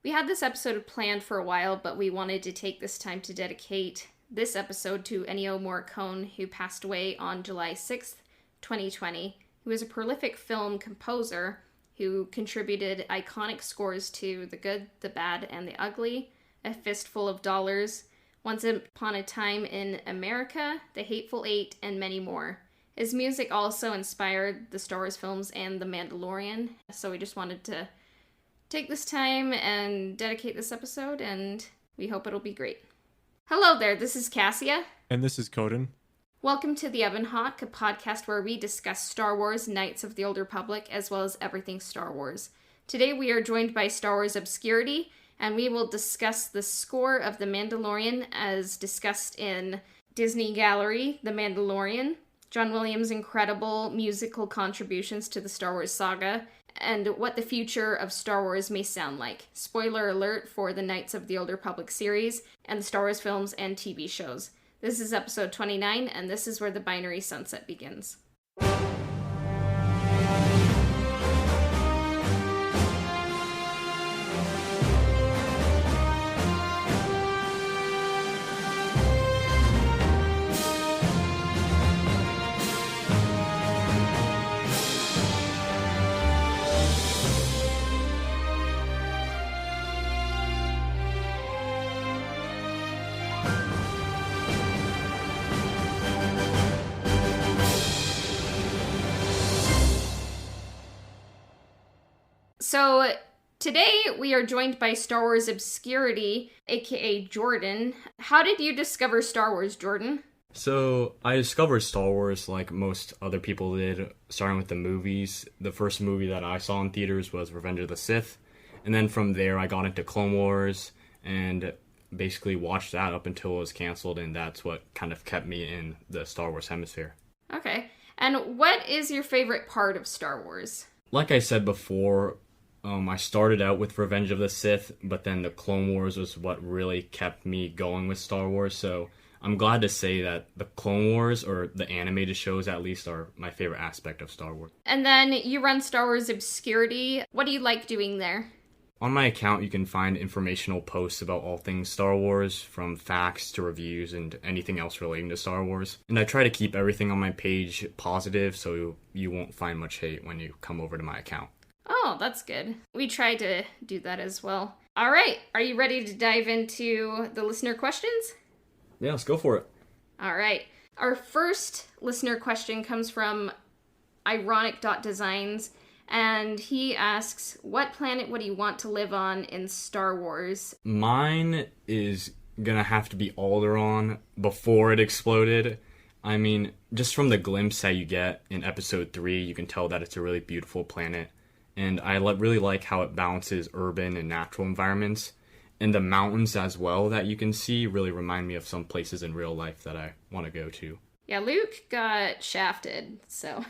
We had this episode planned for a while, but we wanted to take this time to dedicate this episode to Ennio Morricone, who passed away on July 6th, 2020. He was a prolific film composer who contributed iconic scores to The Good, the Bad, and the Ugly, A Fistful of Dollars, Once Upon a Time in America, The Hateful Eight, and many more. His music also inspired the Star Wars films and The Mandalorian, so we just wanted to take this time and dedicate this episode, and we hope it'll be great. Hello there, this is Cassia. And this is Coden. Welcome to The Oven Hawk, a podcast where we discuss Star Wars, Knights of the Old Republic, as well as everything Star Wars. Today we are joined by Star Wars Obscurity, and we will discuss the score of The Mandalorian as discussed in Disney Gallery, The Mandalorian, John Williams' incredible musical contributions to the Star Wars saga, and what the future of Star Wars may sound like. Spoiler alert for the Knights of the Old Republic series and the Star Wars films and TV shows. This is episode 29, and this is where the binary sunset begins. So today we are joined by Star Wars Obscurity, aka Jordan. How did you discover Star Wars, Jordan? So I discovered Star Wars like most other people did, starting with the movies. The first movie that I saw in theaters was Revenge of the Sith. And then from there I got into Clone Wars and basically watched that up until it was canceled, and that's what kind of kept me in the Star Wars hemisphere. Okay. And what is your favorite part of Star Wars? Like I said before, I started out with Revenge of the Sith, but then the Clone Wars was what really kept me going with Star Wars, so I'm glad to say that the Clone Wars, or the animated shows at least, are my favorite aspect of Star Wars. And then you run Star Wars Obscurity. What do you like doing there? On my account, you can find informational posts about all things Star Wars, from facts to reviews and anything else relating to Star Wars. And I try to keep everything on my page positive, so you won't find much hate when you come over to my account. Oh, that's good. We try to do that as well. All right, are you ready to dive into the listener questions? Yeah, let's go for it. All right. Our first listener question comes from ironic.designs, and he asks, what planet would you want to live on in Star Wars? Mine is gonna have to be Alderaan before it exploded. I mean, just from the glimpse that you get in episode 3, you can tell that it's a really beautiful planet. And I really like how it balances urban and natural environments. And the mountains as well that you can see really remind me of some places in real life that I want to go to. Yeah, Luke got shafted, so...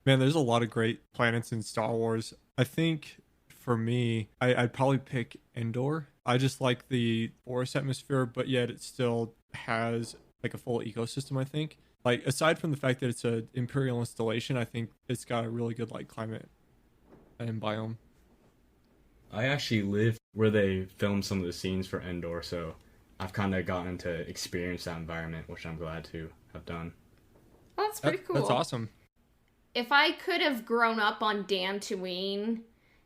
Man, there's a lot of great planets in Star Wars. I think, for me, I'd probably pick Endor. I just like the forest atmosphere, but yet it still has like a full ecosystem, I think. Like, aside from the fact that it's an Imperial installation, I think it's got a really good like climate and biome. I actually live where they filmed some of the scenes for Endor, so I've kind of gotten to experience that environment, which I'm glad to have done. Oh, that's pretty cool. That's awesome. If I could have grown up on Dantooine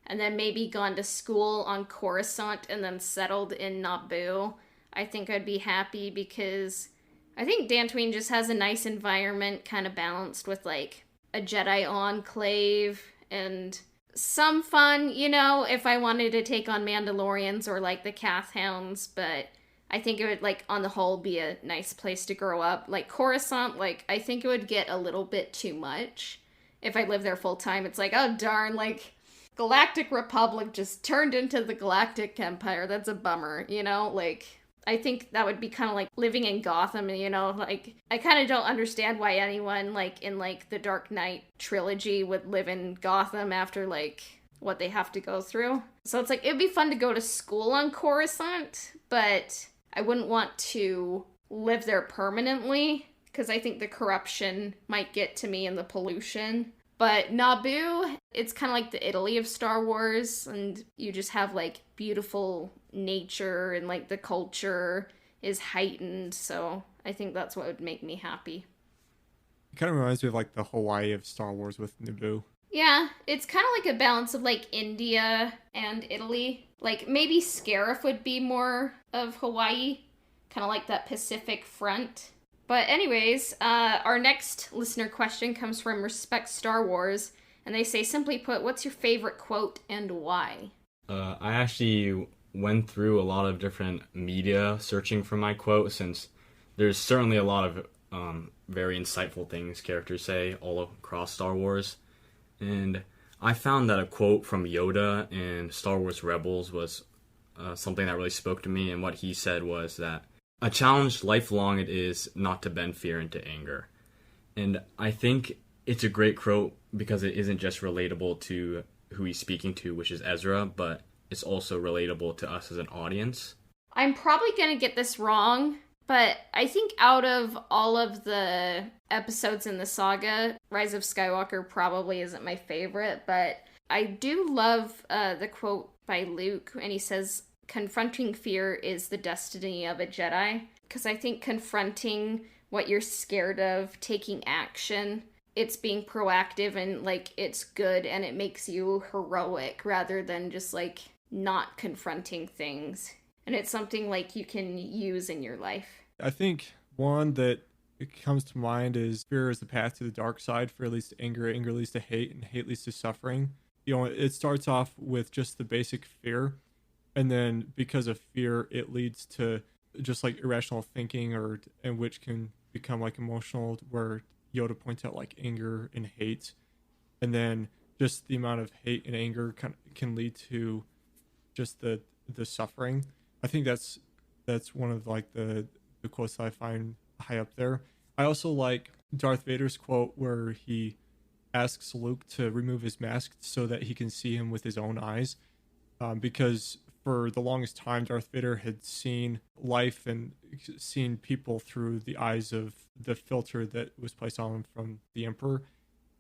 and then maybe gone to school on Coruscant and then settled in Naboo, I think I'd be happy, because I think Dantooine just has a nice environment, kind of balanced with like a Jedi enclave and some fun, you know, if I wanted to take on Mandalorians or like the Cath Hounds, but I think it would, like, on the whole, be a nice place to grow up. Like Coruscant, like, I think it would get a little bit too much if I lived there full time. It's like, oh darn, like, Galactic Republic just turned into the Galactic Empire. That's a bummer, you know? Like, I think that would be kind of like living in Gotham, you know? Like, I kind of don't understand why anyone, like, in, like, the Dark Knight trilogy would live in Gotham after, like, what they have to go through. So it's like, it'd be fun to go to school on Coruscant, but I wouldn't want to live there permanently, because I think the corruption might get to me and the pollution. But Naboo, it's kind of like the Italy of Star Wars, and you just have like beautiful nature and like the culture is heightened, so I think that's what would make me happy. It kind of reminds me of like the Hawaii of Star Wars with Naboo. Yeah, it's kind of like a balance of like India and Italy. Like maybe Scarif would be more of Hawaii, kind of like that Pacific front. But anyways, our next listener question comes from Respect Star Wars, and they say, simply put, what's your favorite quote and why? I actually went through a lot of different media searching for my quote, since there's certainly a lot of very insightful things characters say all across Star Wars. And I found that a quote from Yoda in Star Wars Rebels was something that really spoke to me, and what he said was that a challenge lifelong it is not to bend fear into anger. And I think it's a great quote because it isn't just relatable to who he's speaking to, which is Ezra, but it's also relatable to us as an audience. I'm probably going to get this wrong, but I think out of all of the episodes in the saga, Rise of Skywalker probably isn't my favorite, but I do love the quote by Luke, and he says, confronting fear is the destiny of a Jedi. Because I think confronting what you're scared of, taking action, it's being proactive and like it's good and it makes you heroic rather than just like not confronting things. And it's something like you can use in your life. I think one that comes to mind is fear is the path to the dark side. Fear leads to anger, anger leads to hate, and hate leads to suffering. You know, it starts off with just the basic fear. And then because of fear, it leads to just like irrational thinking, and which can become like emotional, where Yoda points out like anger and hate. And then just the amount of hate and anger can lead to just the suffering. I think that's one of like the quotes that I find high up there. I also like Darth Vader's quote where he asks Luke to remove his mask so that he can see him with his own eyes, because for the longest time, Darth Vader had seen life and seen people through the eyes of the filter that was placed on him from the Emperor.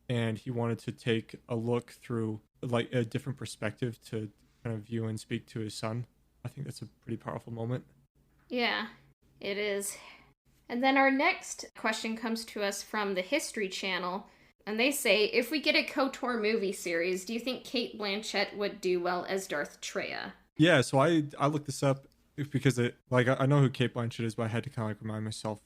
And he wanted to take a look through like a different perspective to kind of view and speak to his son. I think that's a pretty powerful moment. Yeah, it is. And then our next question comes to us from the History Channel. And they say, if we get a KOTOR movie series, do you think Cate Blanchett would do well as Darth Traya? Yeah, so I looked this up because I know who Cate Blanchett is, but I had to kind of like remind myself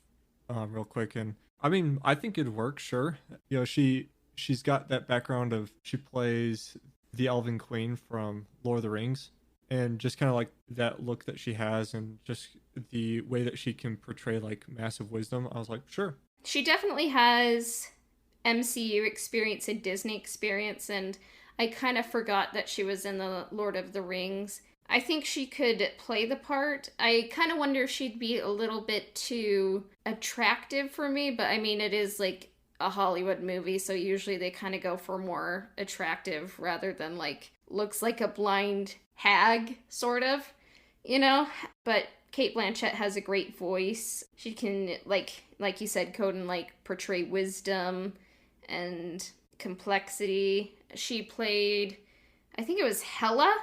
real quick. And I mean, I think it'd work, sure. You know, she's got that background of she plays the Elven Queen from Lord of the Rings, and just kind of like that look that she has, and just the way that she can portray like massive wisdom. I was like, sure. She definitely has MCU experience and Disney experience, and I kind of forgot that she was in the Lord of the Rings. I think she could play the part. I kind of wonder if she'd be a little bit too attractive for me, but I mean, it is like a Hollywood movie, so usually they kind of go for more attractive rather than like looks like a blind hag, sort of, you know? But Cate Blanchett has a great voice. She can, like you said, Coden, like portray wisdom and complexity. She played, I think it was Hela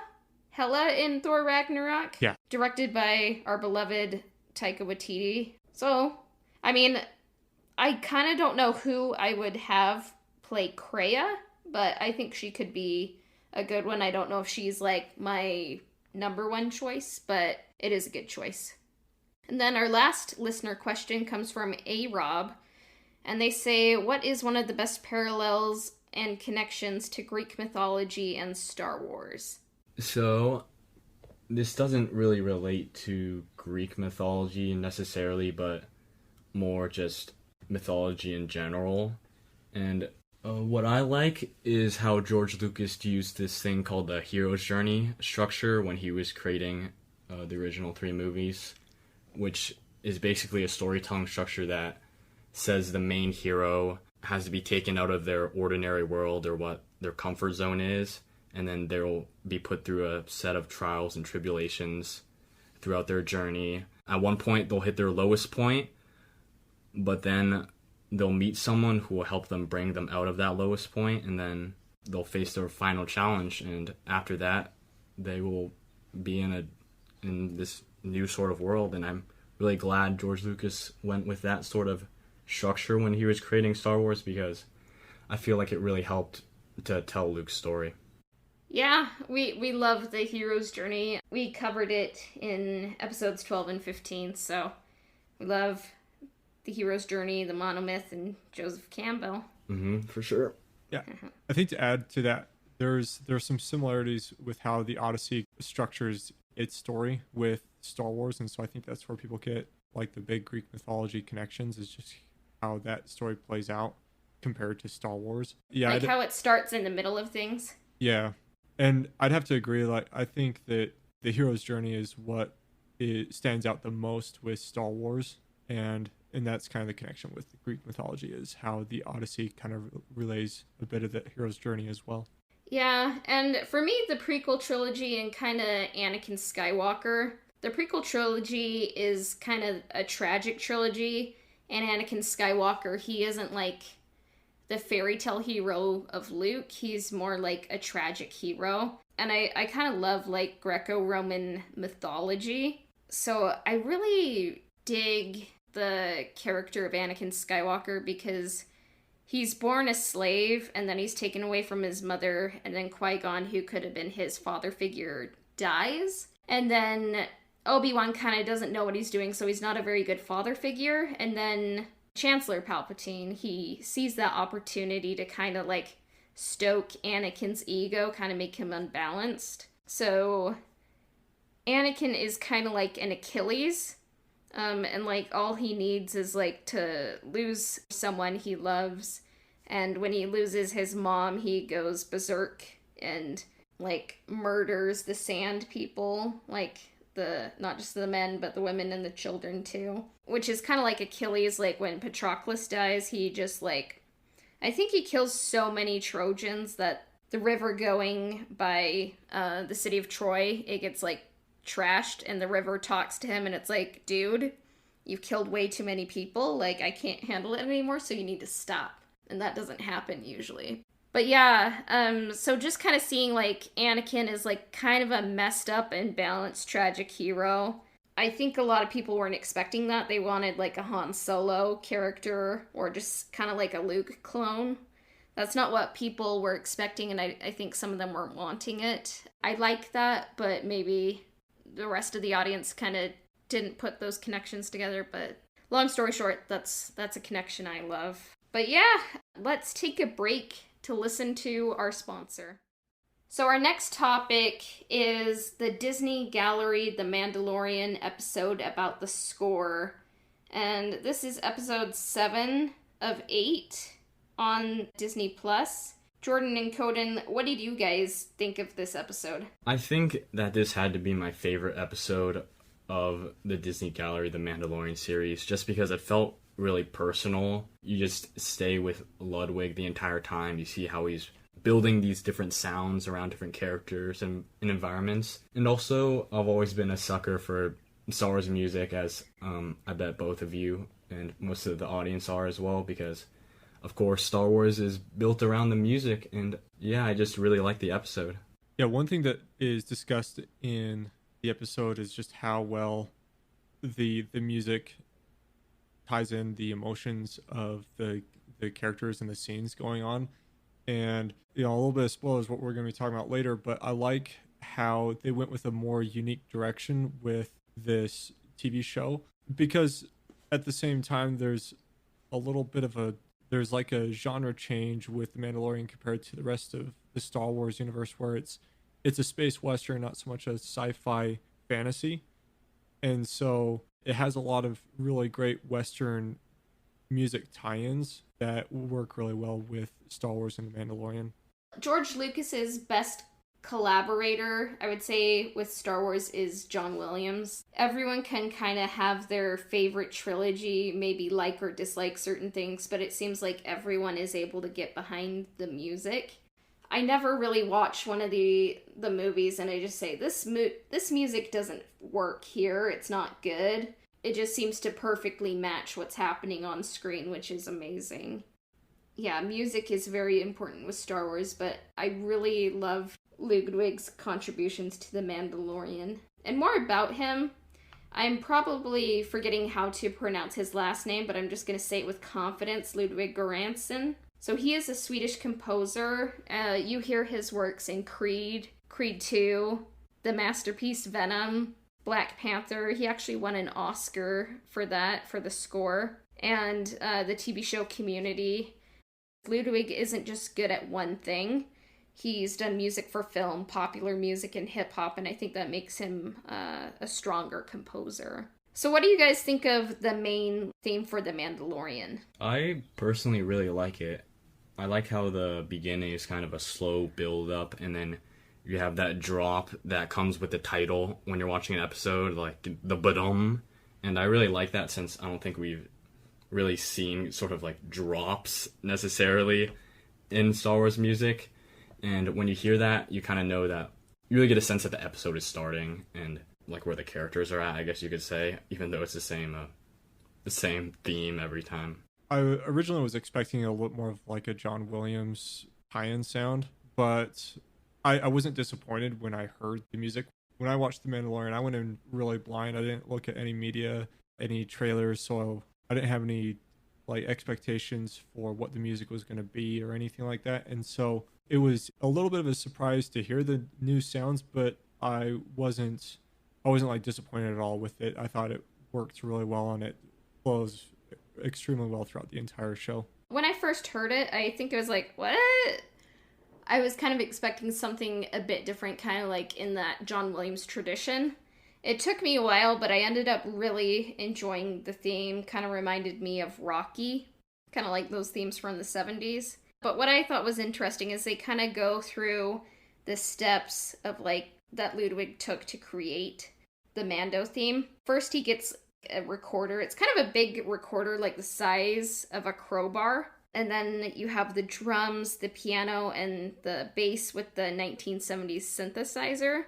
in Thor Ragnarok. Yeah. Directed by our beloved Taika Waititi. So, I mean, I kind of don't know who I would have play Kreia, but I think she could be a good one. I don't know if she's like my number one choice, but it is a good choice. And then our last listener question comes from A-Rob, and they say, what is one of the best parallels and connections to Greek mythology and Star Wars? So, this doesn't really relate to Greek mythology necessarily, but more just mythology in general. And what I like is how George Lucas used this thing called the hero's journey structure when he was creating the original 3 movies, which is basically a storytelling structure that says the main hero has to be taken out of their ordinary world or what their comfort zone is, and then they'll be put through a set of trials and tribulations throughout their journey. At one point, they'll hit their lowest point, but then they'll meet someone who will help them bring them out of that lowest point, and then they'll face their final challenge, and after that they will be in this new sort of world. And I'm really glad George Lucas went with that sort of structure when he was creating Star Wars, because I feel like it really helped to tell Luke's story. Yeah, we love the hero's journey. We covered it in episodes 12 and 15, so we love the hero's journey, the monomyth, and Joseph Campbell. For sure. Yeah, I think to add to that, there's some similarities with how the Odyssey structures its story with Star Wars, and so I think that's where people get like the big Greek mythology connections, is just how that story plays out compared to Star Wars. Yeah, like how it starts in the middle of things. Yeah, and I'd have to agree. Like, I think that the hero's journey is what it stands out the most with Star Wars, and that's kind of the connection with the Greek mythology, is how the Odyssey kind of relays a bit of the hero's journey as well. Yeah, and for me, the prequel trilogy and kind of Anakin Skywalker. The prequel trilogy is kind of a tragic trilogy, and Anakin Skywalker, he isn't like the fairy tale hero of Luke. He's more like a tragic hero. And I kind of love like Greco-Roman mythology. So I really dig the character of Anakin Skywalker, because he's born a slave and then he's taken away from his mother, and then Qui-Gon, who could have been his father figure, dies. And then Obi-Wan kind of doesn't know what he's doing, so he's not a very good father figure. And then Chancellor Palpatine, he sees that opportunity to kind of like stoke Anakin's ego, kind of make him unbalanced. So Anakin is kind of like an Achilles, and like all he needs is like to lose someone he loves, and when he loses his mom, he goes berserk and like murders the sand people, like not just the men, but the women and the children too. Which is kind of like Achilles, like when Patroclus dies, he just like, I think he kills so many Trojans that the river going by the city of Troy, it gets like trashed, and the river talks to him and it's like, dude, you've killed way too many people, like I can't handle it anymore, so you need to stop. And that doesn't happen usually. But yeah, so just kind of seeing like Anakin is like kind of a messed up and balanced tragic hero. I think a lot of people weren't expecting that. They wanted like a Han Solo character, or just kind of like a Luke clone. That's not what people were expecting, and I think some of them weren't wanting it. I like that, but maybe the rest of the audience kind of didn't put those connections together. But long story short, that's a connection I love. But yeah, let's take a break to listen to our sponsor. So our next topic is the Disney Gallery The Mandalorian episode about the score. And this is episode 7 of 8 on Disney Plus. Jordan and Coden, what did you guys think of this episode? I think that this had to be my favorite episode of the Disney Gallery The Mandalorian series, just because it felt really personal. You just stay with Ludwig the entire time. You see how he's building these different sounds around different characters and environments. And also, I've always been a sucker for Star Wars music, as I bet both of you and most of the audience are as well, because of course Star Wars is built around the music. And yeah, I just really like the episode. Yeah, one thing that is discussed in the episode is just how well the music ties in the emotions of the characters and the scenes going on. And, you know, a little bit of spoilers what we're going to be talking about later, but I like how they went with a more unique direction with this TV show, because at the same time there's a little bit of there's like a genre change with The Mandalorian compared to the rest of the Star Wars universe, where it's a space western, not so much a sci-fi fantasy. And so it has a lot of really great western music tie-ins that work really well with Star Wars and The Mandalorian. George Lucas's best collaborator, I would say, with Star Wars is John Williams. Everyone can kind of have their favorite trilogy, maybe like or dislike certain things, but it seems like everyone is able to get behind the music. I never really watch one of the movies and I just say, this music doesn't work here, it's not good. it just seems to perfectly match what's happening on screen, which is amazing. Yeah, music is very important with Star Wars, but I really love Ludwig's contributions to The Mandalorian. And more about him, I'm probably forgetting how to pronounce his last name, but I'm just going to say it with confidence, Ludwig Goransson. So he is a Swedish composer. You hear his works in Creed, Creed 2, the masterpiece Venom, Black Panther. He actually won an Oscar for that, for the score, and the TV show Community. Ludwig isn't just good at one thing. He's done music for film, popular music, and hip-hop, and I think that makes him a stronger composer. So what do you guys think of the main theme for The Mandalorian? I personally really like it. I like how the beginning is kind of a slow build-up, and then you have that drop that comes with the title when you're watching an episode, like the ba-dum. And I really like that, since I don't think we've really seen sort of like drops necessarily in Star Wars music. And when you hear that, you kind of know that you really get a sense that the episode is starting and like where the characters are at, I guess you could say, even though it's the same theme every time. I originally was expecting a little more of like a John Williams tie-in sound, but I wasn't disappointed when I heard the music. When I watched The Mandalorian, I went in really blind. I didn't look at any media, any trailers, so I didn't have any like expectations for what the music was going to be or anything like that. And so it was a little bit of a surprise to hear the new sounds, but I wasn't like disappointed at all with it. I thought it worked really well on it. Flows extremely well throughout the entire show. When I first heard it, I think it was like, what? I was kind of expecting something a bit different, kind of like in that John Williams tradition. It took me a while, but I ended up really enjoying the theme. Kind of reminded me of Rocky, kind of like those themes from the 70s. But what I thought was interesting is they kind of go through the steps of like that Ludwig took to create the Mando theme. First, he gets a recorder. It's kind of a big recorder, like the size of a crowbar. And then you have the drums, the piano, and the bass with the 1970s synthesizer.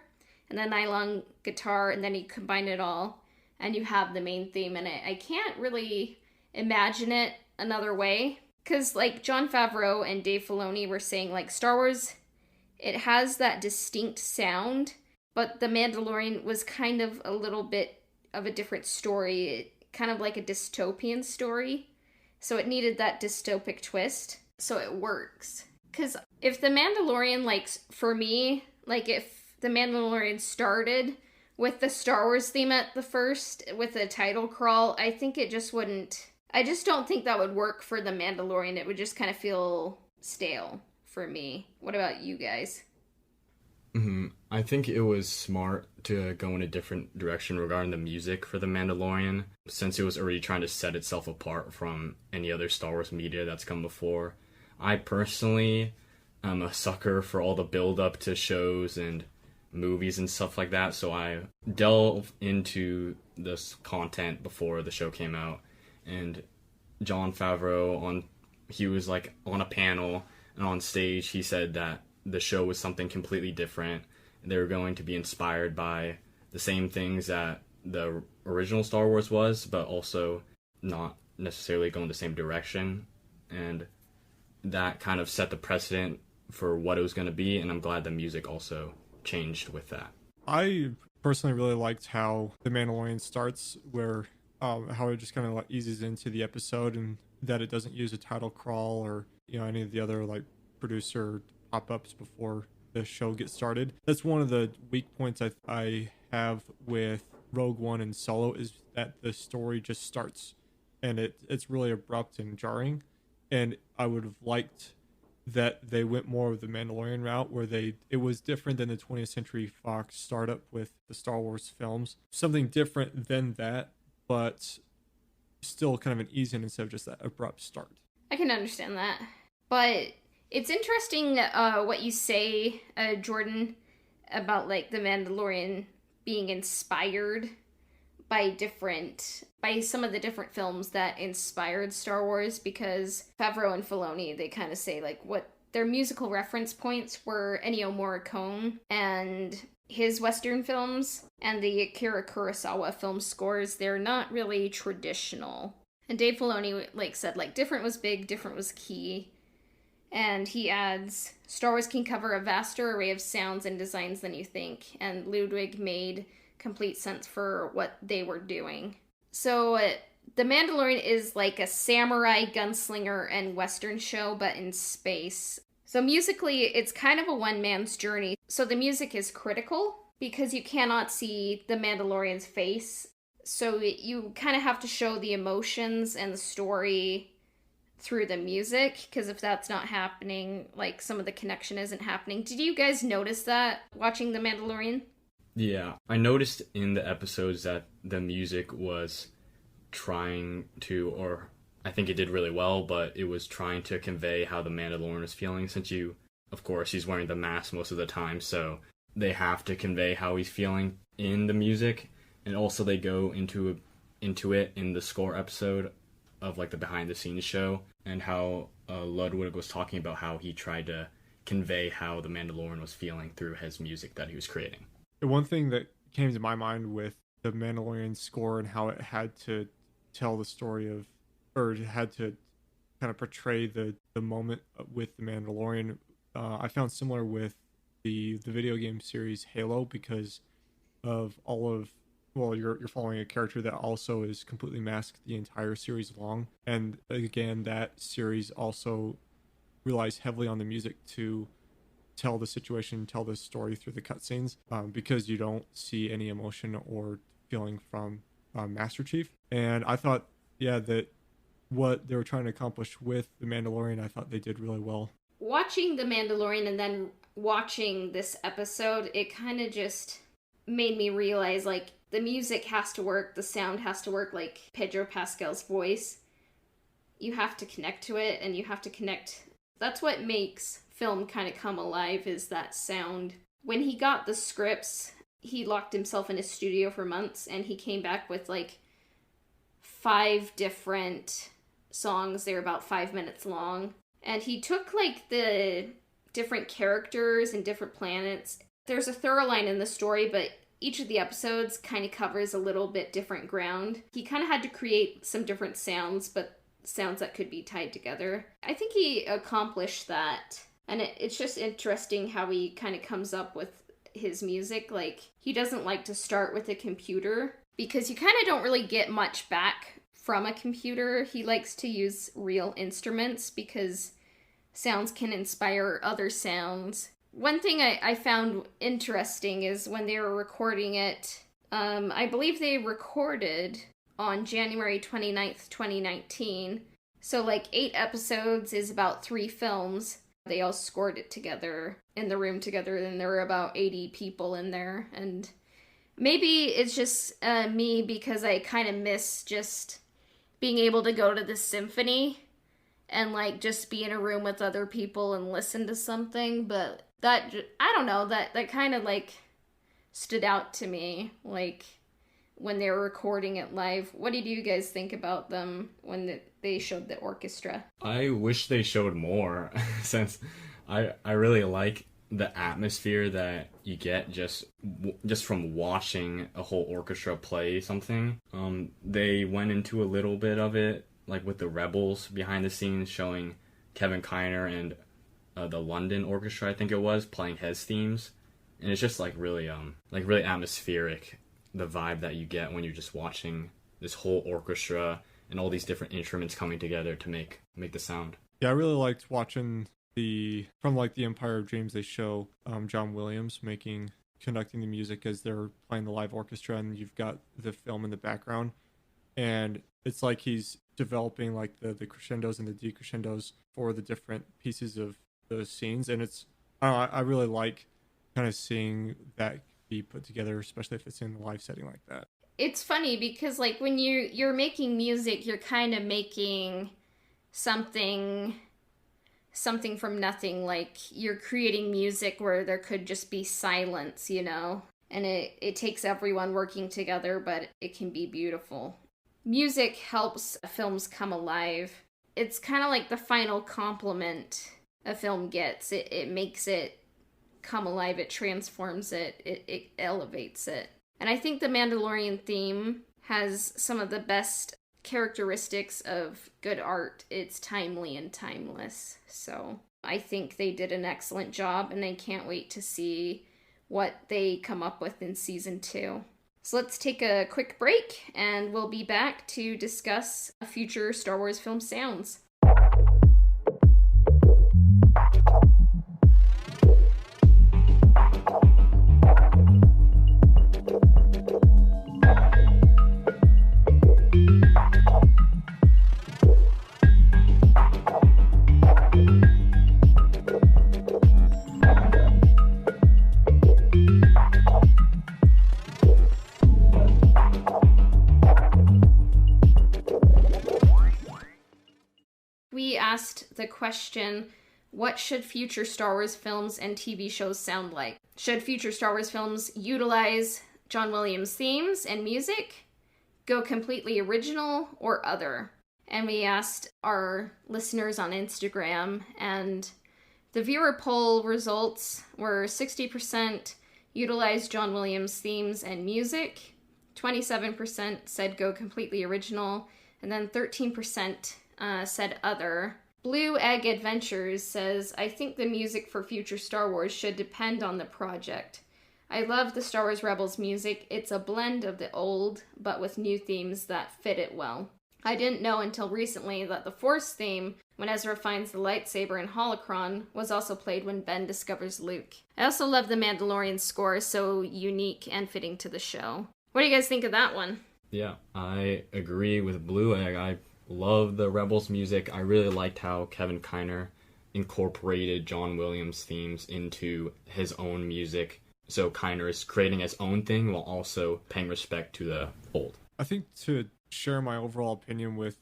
And the nylon guitar, and then you combine it all, and you have the main theme in it. I can't really imagine it another way, because like Jon Favreau and Dave Filoni were saying, like Star Wars, it has that distinct sound, but The Mandalorian was kind of a little bit of a different story, kind of like a dystopian story, so it needed that dystopic twist, so it works. Because if The Mandalorian, like, for me, like if The Mandalorian started with the Star Wars theme at the first, with a title crawl, I think it just wouldn't... I just don't think that would work for The Mandalorian. It would just kind of feel stale for me. What about you guys? I think it was smart to go in a different direction regarding the music for The Mandalorian, since it was already trying to set itself apart from any other Star Wars media that's come before. I personally am a sucker for all the build-up to shows and movies and stuff like that, so I delve into this content before the show came out. And Jon Favreau, he was like on a panel, and on stage he said that the show was something completely different. They were going to be inspired by the same things that the original Star Wars was, but also not necessarily going the same direction. And that kind of set the precedent for what it was going to be, and I'm glad the music also changed with that. I personally really liked how The Mandalorian starts, where how it just kind of like eases into the episode, and that it doesn't use a title crawl or any of the other like producer pop-ups before the show gets started. That's one of the weak points I have with Rogue One and Solo, is that the story just starts and it's really abrupt and jarring, and I would have liked that they went more of the Mandalorian route, where it was different than the 20th Century Fox startup with the Star Wars films. Something different than that, but still kind of an ease in instead of just that abrupt start. I can understand that. But it's interesting what you say, Jordan, about like The Mandalorian being inspired by some of the different films that inspired Star Wars, because Favreau and Filoni, they kind of say like what their musical reference points were Ennio Morricone and his Western films and the Akira Kurosawa film scores, they're not really traditional. And Dave Filoni said different was big, different was key. And he adds, Star Wars can cover a vaster array of sounds and designs than you think, and Ludwig made complete sense for what they were doing. So The Mandalorian is like a samurai gunslinger and Western show, but in space. So musically, it's kind of a one-man's journey. So the music is critical because you cannot see the Mandalorian's face. So you kind of have to show the emotions and the story through the music, because if that's not happening, some of the connection isn't happening. Did you guys notice that watching The Mandalorian? Yeah, I noticed in the episodes that the music was trying to, or I think it did really well, but it was trying to convey how the Mandalorian was feeling, since of course, he's wearing the mask most of the time, so they have to convey how he's feeling in the music. And also they go into it in the score episode of the behind the scenes show, and how Ludwig was talking about how he tried to convey how the Mandalorian was feeling through his music that he was creating. The one thing that came to my mind with the Mandalorian score and how it had to tell the story of, or it had to kind of portray the moment with the Mandalorian, I found similar with the video game series Halo, because of all of, well, you're following a character that also is completely masked the entire series long. And again, that series also relies heavily on the music to tell the situation, tell the story through the cutscenes, because you don't see any emotion or feeling from Master Chief. And I thought, that what they were trying to accomplish with The Mandalorian, I thought they did really well. Watching The Mandalorian and then watching this episode, it kind of just made me realize, the music has to work, the sound has to work, like Pedro Pascal's voice. You have to connect to it, and you have to connect. That's what makes film kind of come alive, is that sound. When he got the scripts, he locked himself in his studio for months, and he came back with 5 different songs. They're about 5 minutes long. And he took the different characters and different planets. There's a thorough line in the story, but each of the episodes kind of covers a little bit different ground. He kind of had to create some different sounds, but sounds that could be tied together. I think he accomplished that. And it's just interesting how he kind of comes up with his music. He doesn't like to start with a computer, because you kind of don't really get much back from a computer. He likes to use real instruments because sounds can inspire other sounds. One thing I found interesting is when they were recording it, I believe they recorded on January 29th, 2019. So 8 episodes is about 3 films. They all scored it together in the room together, and there were about 80 people in there. And maybe it's just me, because I kind of miss just being able to go to the symphony and just be in a room with other people and listen to something. But that, I don't know, that kind of stood out to me, when they were recording it live. What did you guys think about them when they showed the orchestra? I wish they showed more, since I really like the atmosphere that you get just from watching a whole orchestra play something. They went into a little bit of it, with the Rebels behind the scenes, showing Kevin Kiner and the London Orchestra, I think it was, playing his themes, and it's just really atmospheric, the vibe that you get when you're just watching this whole orchestra and all these different instruments coming together to make the sound. Yeah, I really liked watching from the Empire of Dreams. They show John Williams conducting the music as they're playing the live orchestra, and you've got the film in the background, and it's he's developing the crescendos and the decrescendos for the different pieces of those scenes. And it's, I really like kind of seeing that be put together, especially if it's in a live setting like that. It's funny because when you're making music, you're kind of making something from nothing. You're creating music where there could just be silence, and it takes everyone working together, but it can be beautiful. Music helps films come alive. It's kind of like the final compliment a film gets. It makes it come alive, it transforms it, it elevates it. And I think the Mandalorian theme has some of the best characteristics of good art. It's timely and timeless. So I think they did an excellent job, and I can't wait to see what they come up with in season 2. So let's take a quick break, and we'll be back to discuss future Star Wars film sounds. We asked the question, what should future Star Wars films and TV shows sound like? Should future Star Wars films utilize John Williams themes and music, go completely original, or other? And we asked our listeners on Instagram, and the viewer poll results were 60% utilize John Williams themes and music, 27% said go completely original, and then 13% said other. Blue Egg Adventures says, I think the music for future Star Wars should depend on the project. I love the Star Wars Rebels music. It's a blend of the old, but with new themes that fit it well. I didn't know until recently that the Force theme, when Ezra finds the lightsaber in Holocron, was also played when Ben discovers Luke. I also love the Mandalorian score, so unique and fitting to the show. What do you guys think of that one? Yeah, I agree with Blue Egg. I love the Rebels music. I really liked how Kevin Kiner incorporated John Williams themes into his own music. So Kiner is creating his own thing while also paying respect to the old. I think to share my overall opinion with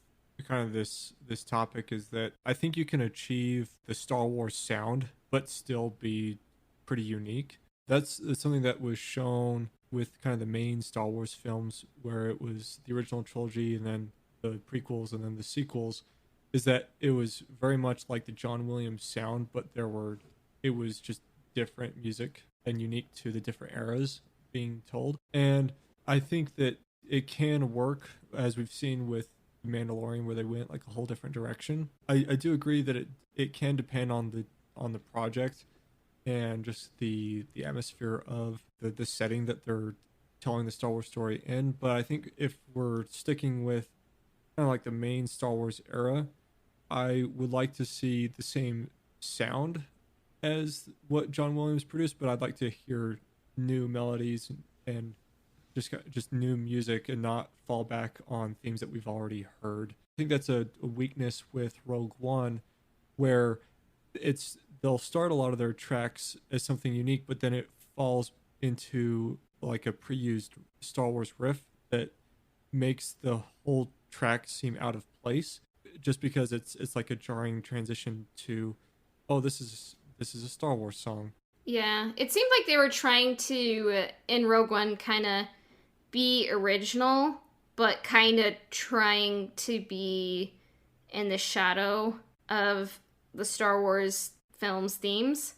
kind of this topic is that I think you can achieve the Star Wars sound but still be pretty unique. That's something that was shown with kind of the main Star Wars films, where it was the original trilogy and then the prequels and then the sequels, is that it was very much like the John Williams sound, but it was just different music and unique to the different eras being told. And I think that it can work, as we've seen with Mandalorian, where they went like a whole different direction. I do agree that it can depend on the project and just the atmosphere of the setting that they're telling the Star Wars story in. But I think if we're sticking with kind of like the main Star Wars era, I would like to see the same sound as what John Williams produced, but I'd like to hear new melodies and just new music and not fall back on themes that we've already heard. I think that's a weakness with Rogue One, where they'll start a lot of their tracks as something unique, but then it falls into like a pre-used Star Wars riff that makes the whole track seem out of place, just because it's like a jarring transition to, oh, this is a Star Wars song. Yeah, it seemed like they were trying to, in Rogue One, kind of be original, but kind of trying to be in the shadow of the Star Wars films themes.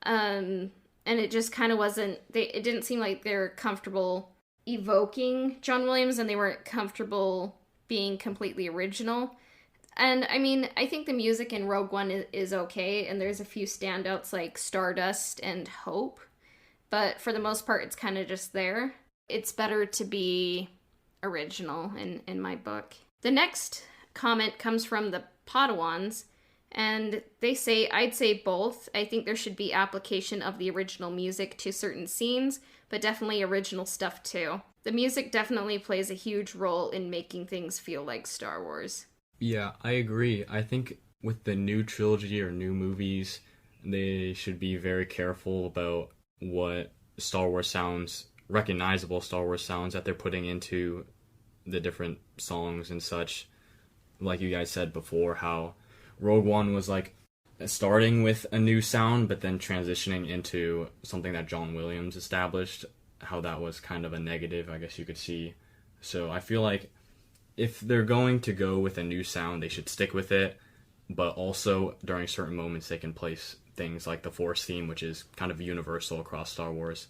And it just kind of wasn't, it didn't seem like they were comfortable evoking John Williams, and they weren't comfortable being completely original. And I mean, I think the music in Rogue One is okay, and there's a few standouts like Stardust and Hope, but for the most part, it's kind of just there. It's better to be original in my book. The next comment comes from the Padawans, and they say, I'd say both. I think there should be application of the original music to certain scenes, but definitely original stuff too. The music definitely plays a huge role in making things feel like Star Wars. Yeah, I agree. I think with the new trilogy or new movies, they should be very careful about what Star Wars sounds, recognizable Star Wars sounds that they're putting into the different songs and such. Like you guys said before, how Rogue One was like starting with a new sound, but then transitioning into something that John Williams established, how that was kind of a negative, I guess you could see. So I feel like if they're going to go with a new sound, they should stick with it, but also during certain moments they can place things like the Force theme, which is kind of universal across Star Wars.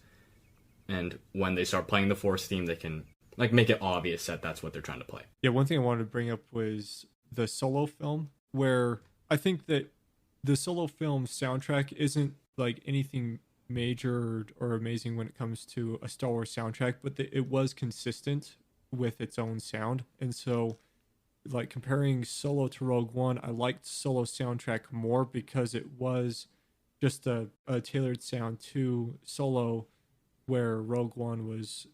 And when they start playing the Force theme, they can like make it obvious that that's what they're trying to play. Yeah, one thing I wanted to bring up was the Solo film, where I think that the Solo film soundtrack isn't like anything major or amazing when it comes to a Star Wars soundtrack, but it was consistent with its own sound. And so, like, comparing Solo to Rogue One, I liked Solo soundtrack more because it was just a tailored sound to Solo, where Rogue One was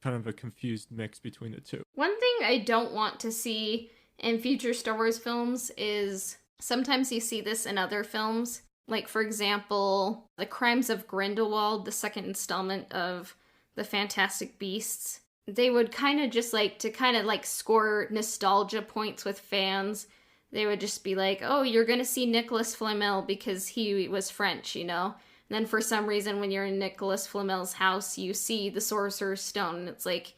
kind of a confused mix between the two. One thing I don't want to see in future Star Wars films is sometimes you see this in other films. Like, for example, The Crimes of Grindelwald, the second installment of The Fantastic Beasts. They would kind of just like to kind of like score nostalgia points with fans. They would just be like, oh, you're going to see Nicholas Flamel because he was French, you know? And then for some reason, when you're in Nicholas Flamel's house, you see the Sorcerer's Stone. And it's like,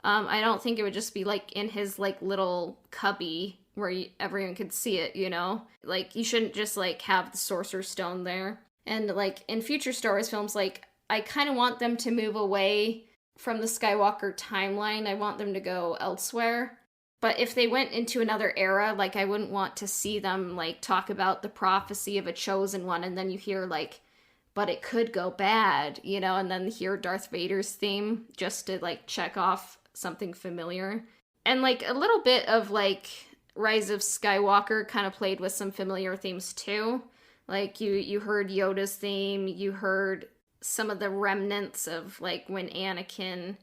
I don't think it would just be like in his like little cubby where everyone could see it, you know? Like, you shouldn't just like have the Sorcerer's Stone there. And like in future Star Wars films, like I kind of want them to move away from the Skywalker timeline. I want them to go elsewhere. But if they went into another era, like I wouldn't want to see them like talk about the prophecy of a chosen one and then you hear like, but it could go bad, you know, and then hear Darth Vader's theme just to like check off something familiar. And like a little bit of like Rise of Skywalker kind of played with some familiar themes too. Like you heard Yoda's theme, you heard some of the remnants of like when Anakin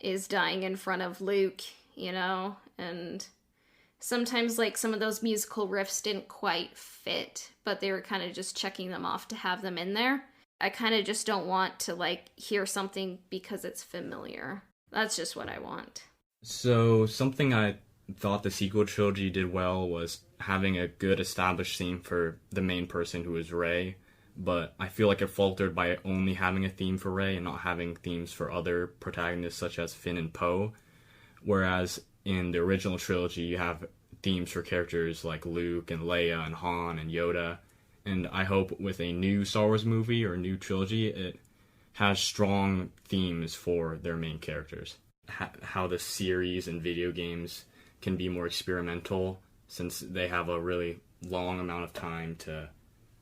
is dying in front of Luke, you know, and sometimes like some of those musical riffs didn't quite fit, but they were kind of just checking them off to have them in there. I kind of just don't want to like hear something because it's familiar. That's just what I want. So something I thought the sequel trilogy did well was having a good established theme for the main person, who is Rey, but I feel like it faltered by only having a theme for Rey and not having themes for other protagonists such as Finn and Poe. Whereas in the original trilogy, you have themes for characters like Luke and Leia and Han and Yoda. And I hope with a new Star Wars movie or a new trilogy, it has strong themes for their main characters. How the series and video games can be more experimental since they have a really long amount of time to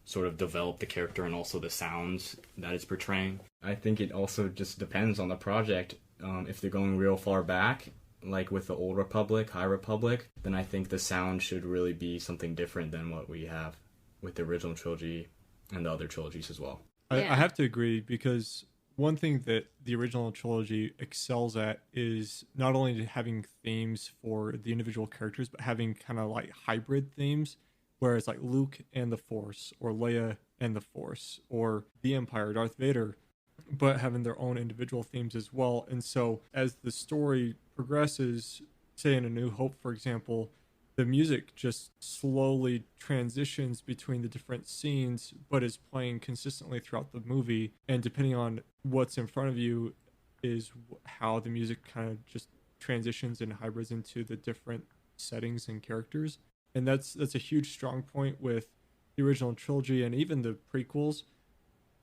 sort of develop the character and also the sounds that it's portraying. I think it also just depends on the project. If they're going real far back, like with the Old Republic, High Republic, then I think the sound should really be something different than what we have with the original trilogy and the other trilogies as well. I have to agree, because one thing that the original trilogy excels at is not only having themes for the individual characters, but having kind of like hybrid themes, where it's like Luke and the Force, or Leia and the Force, or the Empire, Darth Vader, but having their own individual themes as well. And so as the story progresses, say in A New Hope, for example, the music just slowly transitions between the different scenes, but is playing consistently throughout the movie. And depending on what's in front of you is how the music kind of just transitions and hybrids into the different settings and characters. And that's a huge strong point with the original trilogy and even the prequels,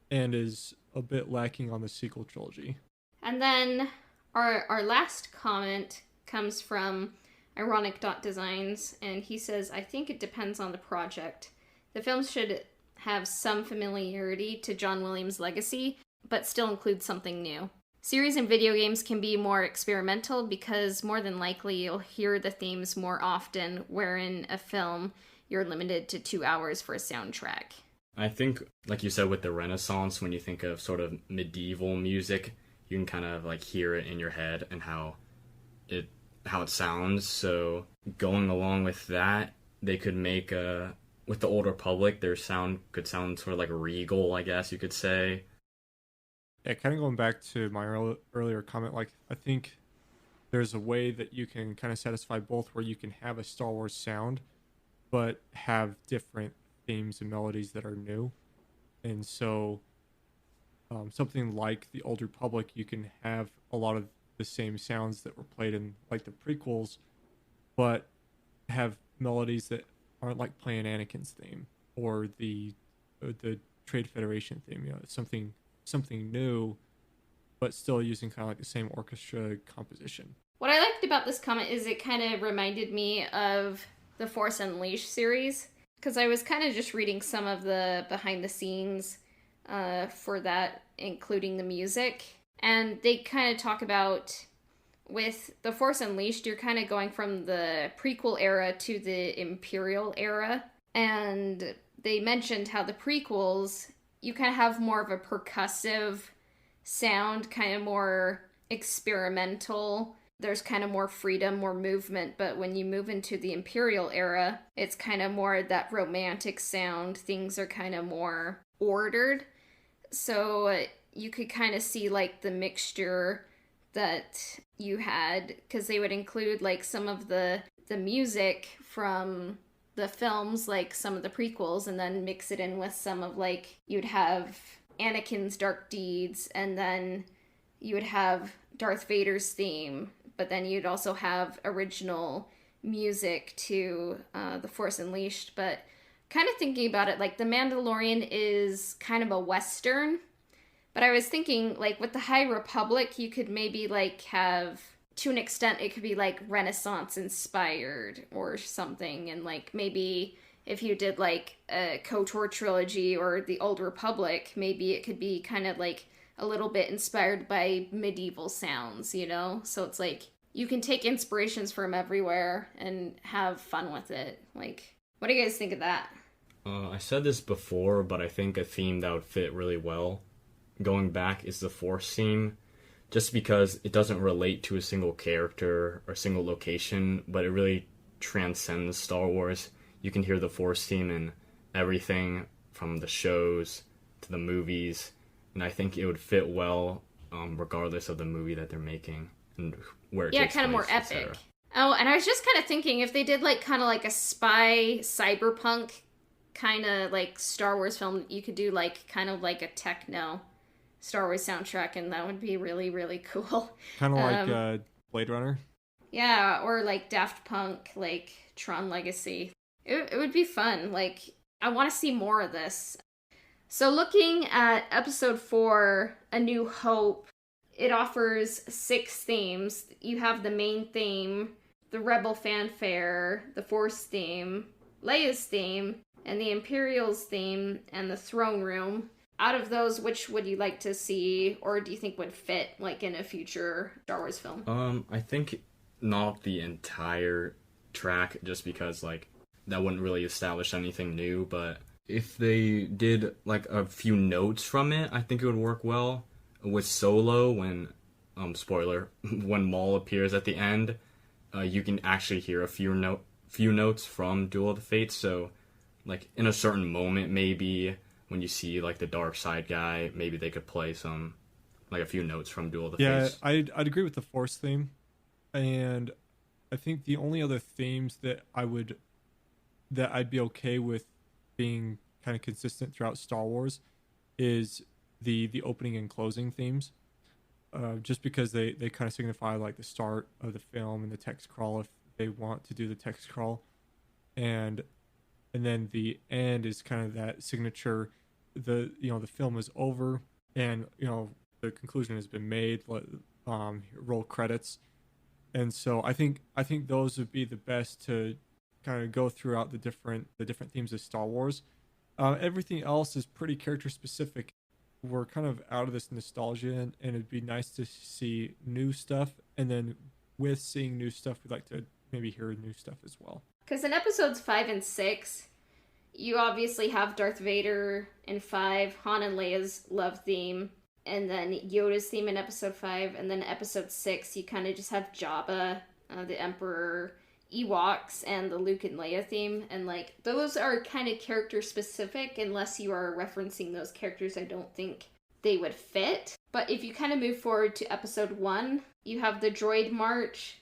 and is a bit lacking on the sequel trilogy. And then our last comment comes from Ironic.Designs, and he says, I think it depends on the project. The films should have some familiarity to John Williams' legacy, but still include something new. Series and video games can be more experimental because more than likely you'll hear the themes more often, where in a film you're limited to 2 hours for a soundtrack. I think, like you said, with the Renaissance, when you think of sort of medieval music, you can kind of like hear it in your head and how it sounds. So going along with that, they could make with the Old Republic, their sound could sound sort of like regal, I guess you could say. Yeah, kind of going back to my earlier comment, like I think there's a way that you can kind of satisfy both, where you can have a Star Wars sound, but have different themes and melodies that are new. And so something like the Old Republic, you can have a lot of the same sounds that were played in like the prequels, but have melodies that aren't like playing Anakin's theme or the the Trade Federation theme. You know, it's something new, but still using kind of like the same orchestra composition. What I liked about this comment is it kind of reminded me of the Force Unleashed series, because I was kind of just reading some of the behind the scenes for that, including the music. And they kind of talk about, with the Force Unleashed, you're kind of going from the prequel era to the Imperial era. And they mentioned how the prequels, you kind of have more of a percussive sound, kind of more experimental. There's kind of more freedom, more movement, but when you move into the Imperial era, it's kind of more that romantic sound. Things are kind of more ordered. So you could kind of see like the mixture that you had, because they would include like some of the music from the films, like some of the prequels, and then mix it in with some of like, you'd have Anakin's dark deeds, and then you would have Darth Vader's theme, but then you'd also have original music to The Force Unleashed. But kind of thinking about it, like The Mandalorian is kind of a Western, but I was thinking like with the High Republic, you could maybe like have, to an extent, it could be like Renaissance inspired or something, and like maybe if you did like a KOTOR trilogy or the Old Republic, maybe it could be kind of like a little bit inspired by medieval sounds, you know? So it's like you can take inspirations from everywhere and have fun with it. Like, what do you guys think of that? I said this before, but I think a theme that would fit really well going back is the Force theme, just because it doesn't relate to a single character or a single location, but it really transcends Star Wars. You can hear the Force theme in everything from the shows to the movies, and I think it would fit well regardless of the movie that they're making and where it takes kind of more place, epic. etc. Oh, and I was just kind of thinking if they did like kind of like a spy cyberpunk kind of like Star Wars film, you could do like kind of like a techno Star Wars soundtrack, and that would be really, really cool. Kind of like Blade Runner. Yeah, or like Daft Punk, like Tron Legacy. It would be fun. Like, I want to see more of this. So looking at episode 4, A New Hope, it offers 6 themes. You have the main theme, the Rebel fanfare, the Force theme, Leia's theme, and the Imperial's theme, and the throne room. Out of those, which would you like to see, or do you think would fit, like, in a future Star Wars film? I think not the entire track, just because, like, that wouldn't really establish anything new, but if they did, like, a few notes from it, I think it would work well. With Solo, when, spoiler, when Maul appears at the end, you can actually hear a few notes from Duel of the Fates, so, like, in a certain moment, maybe when you see like the dark side guy, maybe they could play some, like a few notes from Duel of the Fates. Yeah, I'd agree with the Force theme, and I think the only other themes that I'd be okay with being kind of consistent throughout Star Wars is the opening and closing themes, just because they kind of signify like the start of the film and the text crawl if they want to do the text crawl, and then the end is kind of that signature. The film is over, and the conclusion has been made. Roll credits, and so I think those would be the best to kind of go throughout the different themes of Star Wars. Everything else is pretty character specific. We're kind of out of this nostalgia, and it'd be nice to see new stuff. And then with seeing new stuff, we'd like to maybe hear new stuff as well. Because in episodes 5 and 6, you obviously have Darth Vader in 5, Han and Leia's love theme, and then Yoda's theme in episode 5, and then episode 6, you kind of just have Jabba, the Emperor, Ewoks, and the Luke and Leia theme, and like those are kind of character specific. Unless you are referencing those characters, I don't think they would fit. But if you kind of move forward to episode 1, you have the Droid March,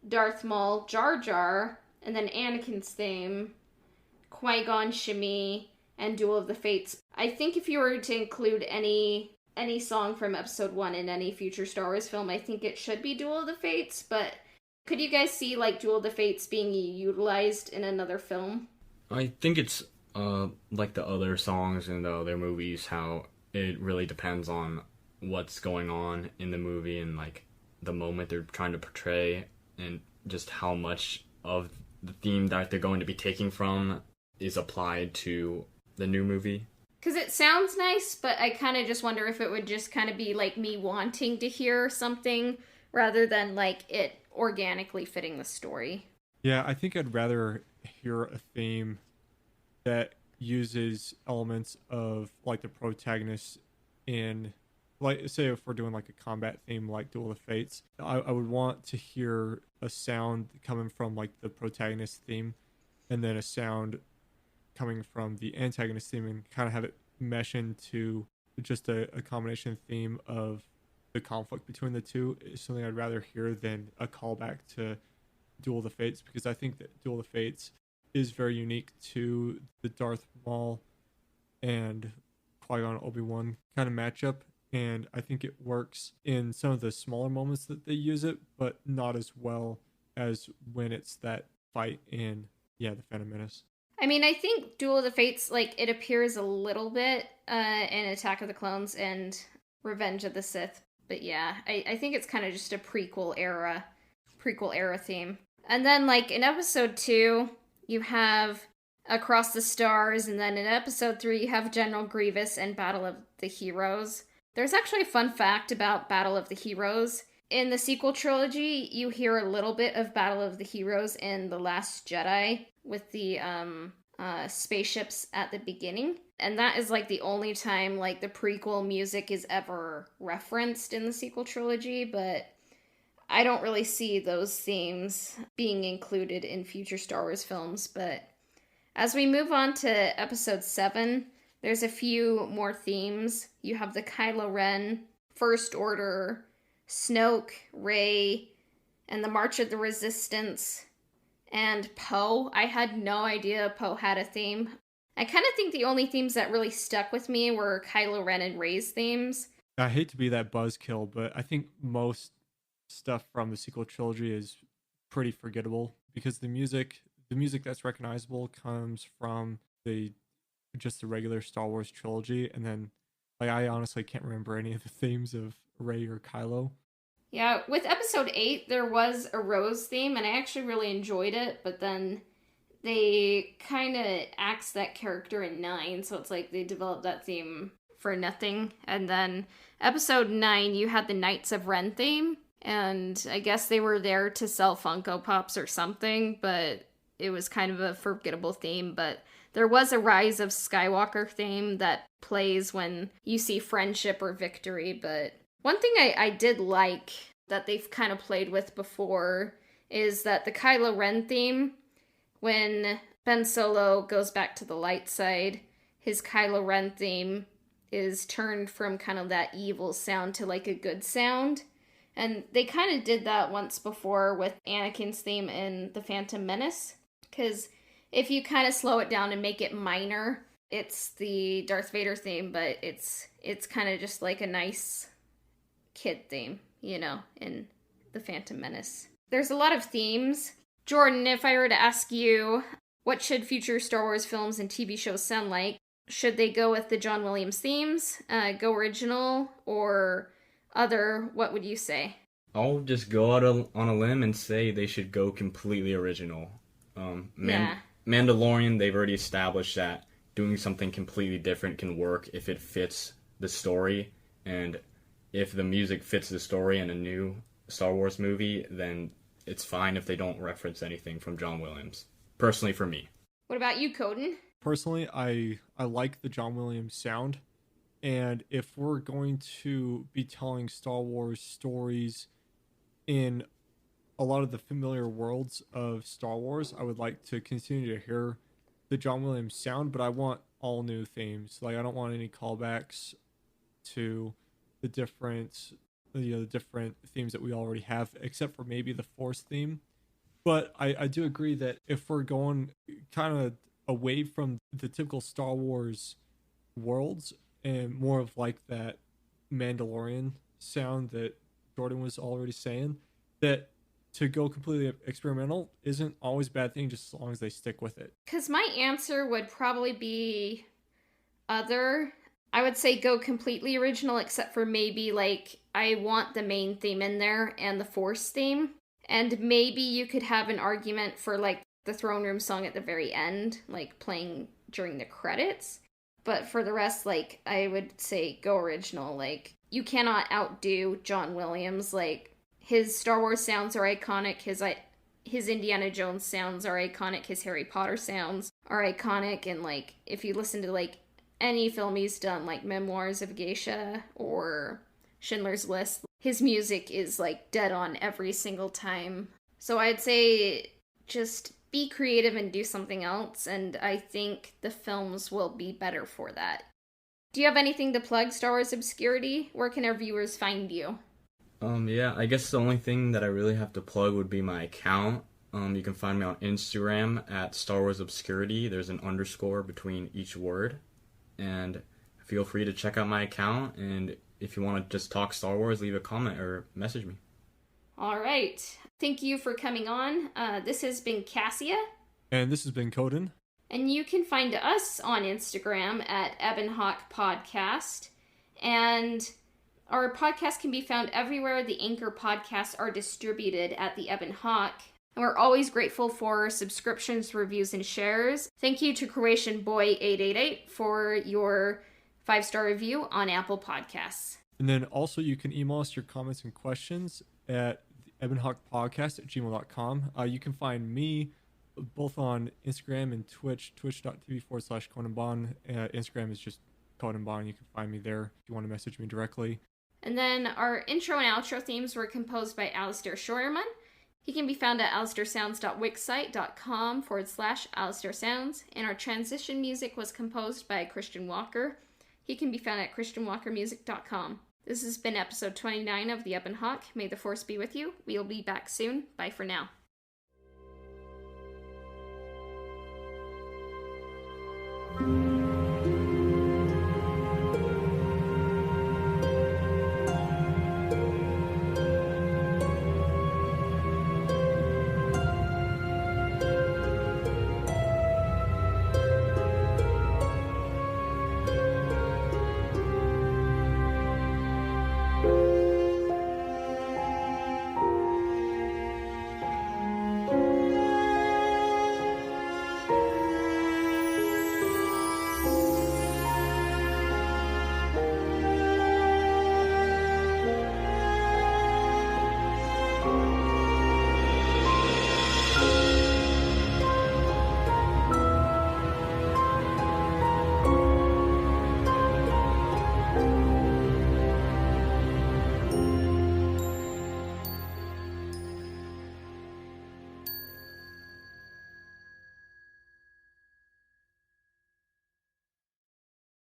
Darth Maul, Jar Jar, and then Anakin's theme, Qui-Gon, Shmi, and Duel of the Fates. I think if you were to include any song from episode 1 in any future Star Wars film, I think it should be Duel of the Fates, but could you guys see like Duel of the Fates being utilized in another film? I think it's Like the other songs in the other movies, how it really depends on what's going on in the movie and like the moment they're trying to portray, and just how much of the theme that they're going to be taking from is applied to the new movie. Because it sounds nice, but I kind of just wonder if it would just kind of be like me wanting to hear something rather than like it organically fitting the story. Yeah, I think I'd rather hear a theme that uses elements of like the protagonist in, like, say if we're doing like a combat theme like Duel of Fates, I would want to hear a sound coming from like the protagonist theme and then a sound coming from the antagonist theme and kind of have it mesh into just a combination theme of the conflict between the two is something I'd rather hear than a callback to Duel of the Fates, because I think that Duel of the Fates is very unique to the Darth Maul and Qui-Gon Obi-Wan kind of matchup, and I think it works in some of the smaller moments that they use it, but not as well as when it's that fight in the Phantom Menace. I mean, I think Duel of the Fates, like, it appears a little bit in Attack of the Clones and Revenge of the Sith. But yeah, I think it's kind of just a prequel era theme. And then, like, in episode 2, you have Across the Stars, and then in episode 3, you have General Grievous and Battle of the Heroes. There's actually a fun fact about Battle of the Heroes. In the sequel trilogy, you hear a little bit of Battle of the Heroes in The Last Jedi with the spaceships at the beginning. And that is like the only time like the prequel music is ever referenced in the sequel trilogy, but I don't really see those themes being included in future Star Wars films. But as we move on to episode 7, there's a few more themes. You have the Kylo Ren, First Order, Snoke, Rey, and the March of the Resistance, and Poe. I had no idea Poe had a theme. I kind of think the only themes that really stuck with me were Kylo Ren and Rey's themes. I hate to be that buzzkill, but I think most stuff from the sequel trilogy is pretty forgettable because the music that's recognizable comes from the regular Star Wars trilogy, and then like I honestly can't remember any of the themes of Rey or Kylo. Yeah, with episode 8, there was a Rose theme, and I actually really enjoyed it, but then they kind of axed that character in 9, so it's like they developed that theme for nothing. And then episode 9, you had the Knights of Ren theme, and I guess they were there to sell Funko Pops or something, but it was kind of a forgettable theme. But there was a Rise of Skywalker theme that plays when you see friendship or victory, but one thing I did like that they've kind of played with before is that the Kylo Ren theme, when Ben Solo goes back to the light side, his Kylo Ren theme is turned from kind of that evil sound to like a good sound. And they kind of did that once before with Anakin's theme in The Phantom Menace, because if you kind of slow it down and make it minor, it's the Darth Vader theme, but it's kind of just like a nice kid theme, you know, in The Phantom Menace. There's a lot of themes. Jordan, if I were to ask you, what should future Star Wars films and TV shows sound like? Should they go with the John Williams themes, go original, or other? What would you say? I'll just go out on a limb and say they should go completely original. Mandalorian, they've already established that doing something completely different can work if it fits the story, and if the music fits the story in a new Star Wars movie, then it's fine if they don't reference anything from John Williams. Personally, for me. What about you, Coden? Personally, I like the John Williams sound, and if we're going to be telling Star Wars stories in a lot of the familiar worlds of Star Wars, I would like to continue to hear the John Williams sound, but I want all new themes. Like, I don't want any callbacks to the different themes that we already have, except for maybe the Force theme. But I do agree that if we're going kind of away from the typical Star Wars worlds and more of like that Mandalorian sound that Jordan was already saying, that to go completely experimental isn't always a bad thing, just as long as they stick with it. Because my answer would probably be other. I would say go completely original, except for maybe, like, I want the main theme in there and the Force theme. And maybe you could have an argument for, like, the throne room song at the very end, like, playing during the credits. But for the rest, like, I would say go original. Like, you cannot outdo John Williams. Like, his Star Wars sounds are iconic. His Indiana Jones sounds are iconic. His Harry Potter sounds are iconic. And, like, if you listen to, like, any film he's done, like Memoirs of Geisha or Schindler's List, his music is, like, dead on every single time. So I'd say just be creative and do something else, and I think the films will be better for that. Do you have anything to plug, Star Wars Obscurity? Where can our viewers find you? Yeah, I guess the only thing that I really have to plug would be my account. You can find me on Instagram at Star Wars Obscurity. There's an underscore between each word. And feel free to check out my account, and if you want to just talk Star Wars, leave a comment or message me. All right. Thank you for coming on. This has been Cassia. And this has been Coden. And you can find us on Instagram at Ebonhawk Podcast. And our podcast can be found everywhere the Anchor podcasts are distributed at the Ebonhawk. And we're always grateful for subscriptions, reviews, and shares. Thank you to Croatian Boy 888 for your 5-star review on Apple Podcasts. And then also you can email us your comments and questions at ebonhawkpodcast@gmail.com. You can find me both on Instagram and Twitch, twitch.tv/ConanBon. Instagram is just ConanBon. You can find me there if you want to message me directly. And then our intro and outro themes were composed by Alistair Scheuermann. He can be found at alistairsounds.wixsite.com/alistairsounds. And our transition music was composed by Christian Walker. He can be found at christianwalkermusic.com. This has been episode 29 of The Ebonhawk. May the Force be with you. We'll be back soon. Bye for now.